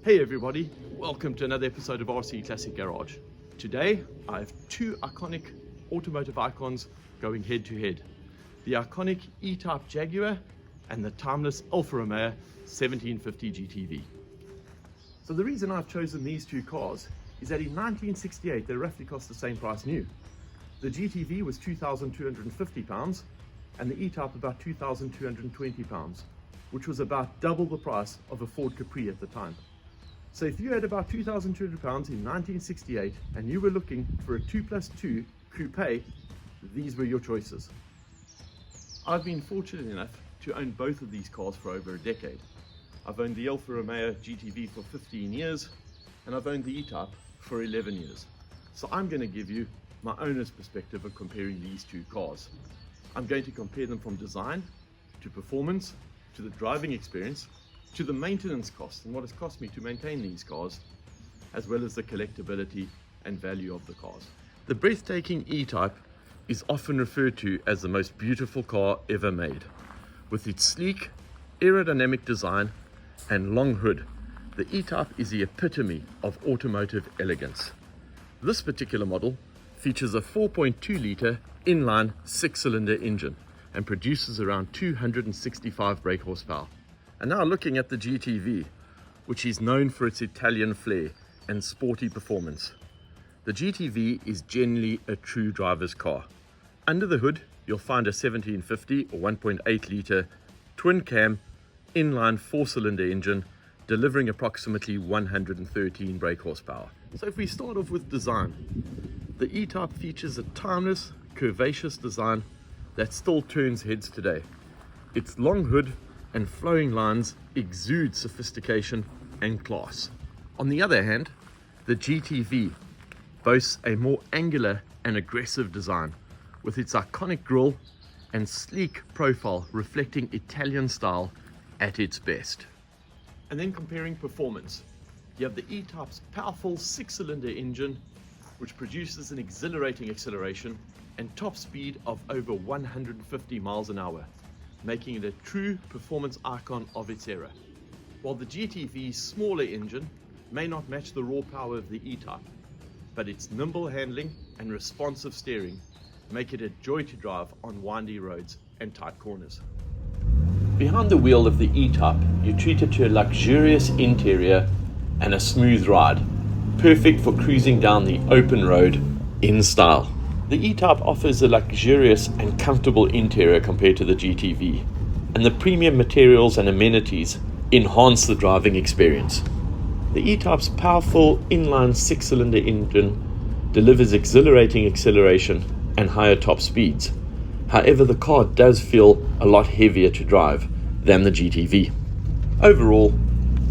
Hey everybody, welcome to another episode of RC Classic Garage. Today I have two iconic automotive icons going head to head. The iconic E-Type Jaguar and the timeless Alfa Romeo 1750 GTv. So the reason I've chosen these two cars is that in 1968 they roughly cost the same price new. The GTv was £2,250 and the E-Type about £2,220, which was about double the price of a Ford Capri at the time. So if you had about £2,200 in 1968 and you were looking for a 2+2 coupe, these were your choices. I've been fortunate enough to own both of these cars for over a decade. I've owned the Alfa Romeo GTv for 15 years and I've owned the E-Type for 11 years. So I'm going to give you my owner's perspective of comparing these two cars. I'm going to compare them from design to performance to the driving experience to the maintenance costs and what it's cost me to maintain these cars, as well as the collectability and value of the cars. The breathtaking E-Type is often referred to as the most beautiful car ever made. With its sleek, aerodynamic design and long hood, the E-Type is the epitome of automotive elegance. This particular model features a 4.2 litre inline 6-cylinder engine and produces around 265 brake horsepower. And now looking at the GTv, which is known for its Italian flair and sporty performance. The GTv is generally a true driver's car. Under the hood, you'll find a 1750 or 1.8 litre twin cam inline 4-cylinder engine delivering approximately 113 brake horsepower. So if we start off with design, the E-Type features a timeless, curvaceous design that still turns heads today. Its long hood and flowing lines exude sophistication and class. On the other hand, the GTv boasts a more angular and aggressive design, with its iconic grille and sleek profile reflecting Italian style at its best. And then comparing performance, you have the E-Type's powerful 6-cylinder engine, which produces an exhilarating acceleration and top speed of over 150 miles an hour, making it a true performance icon of its era. While the GTv's smaller engine may not match the raw power of the E-Type, but its nimble handling and responsive steering make it a joy to drive on windy roads and tight corners. Behind the wheel of the E-Type, you're treated to a luxurious interior and a smooth ride, perfect for cruising down the open road in style. The E-Type offers a luxurious and comfortable interior compared to the GTv, and the premium materials and amenities enhance the driving experience. The E-Type's powerful inline 6-cylinder engine delivers exhilarating acceleration and higher top speeds. However, the car does feel a lot heavier to drive than the GTv. Overall,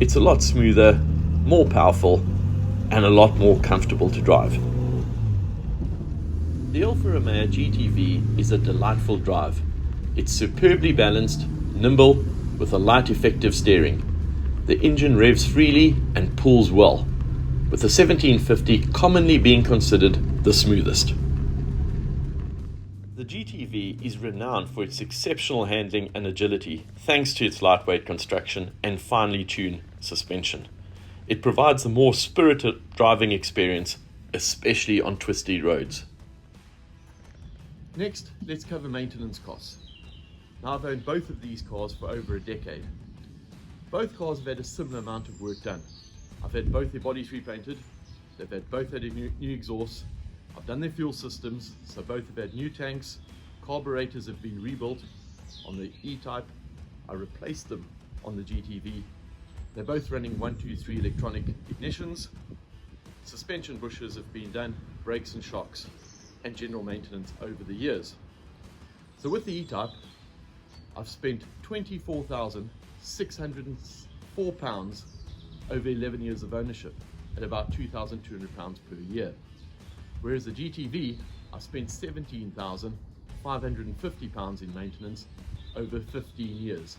it's a lot smoother, more powerful, and a lot more comfortable to drive. The Alfa Romeo GTv is a delightful drive. It's superbly balanced, nimble, with a light effective steering. The engine revs freely and pulls well, with the 1750 commonly being considered the smoothest. The GTv is renowned for its exceptional handling and agility, thanks to its lightweight construction and finely tuned suspension. It provides a more spirited driving experience, especially on twisty roads. Next, let's cover maintenance costs. Now, I've owned both of these cars for over a decade. Both cars have had a similar amount of work done. I've had both their bodies repainted, both had a new exhaust, I've done their fuel systems, so both have had new tanks, carburetors have been rebuilt on the E-Type, I replaced them on the GTv. They're both running 123 electronic ignitions, suspension bushes have been done, brakes and shocks, and general maintenance over the years. So with the E-Type, I've spent £24,604 over 11 years of ownership at about £2,200 per year. Whereas the GTv, I've spent £17,550 in maintenance over 15 years,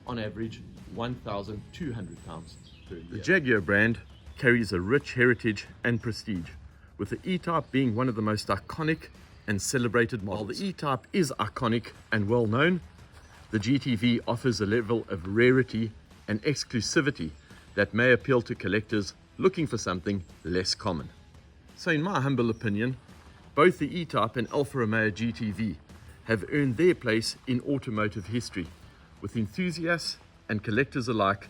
on average £1,200 per year. The Jaguar brand carries a rich heritage and prestige, with the E-Type being one of the most iconic and celebrated models. While the E-Type is iconic and well known, the GTv offers a level of rarity and exclusivity that may appeal to collectors looking for something less common. So in my humble opinion, both the E-Type and Alfa Romeo GTv have earned their place in automotive history, with enthusiasts and collectors alike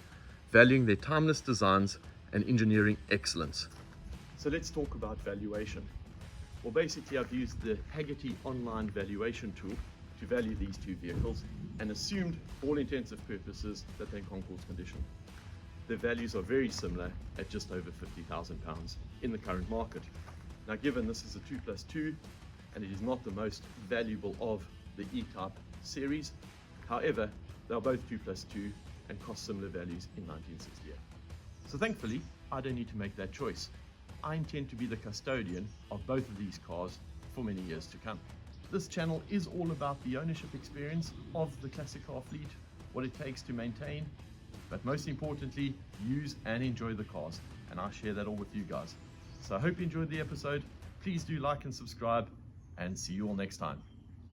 valuing their timeless designs and engineering excellence. So let's talk about valuation. Well, basically I've used the Hagerty online valuation tool to value these two vehicles and assumed, for all intents and purposes, that they're in concours condition. Their values are very similar at just over £50,000 in the current market. Now, given this is a 2+2 and it is not the most valuable of the E-Type series, however, they are both 2+2 and cost similar values in 1968. So thankfully, I don't need to make that choice. I intend to be the custodian of both of these cars for many years to come. This channel is all about the ownership experience of the classic car fleet, what it takes to maintain, but most importantly, use and enjoy the cars, and I share that all with you guys. So I hope you enjoyed the episode. Please do like and subscribe, and see you all next time.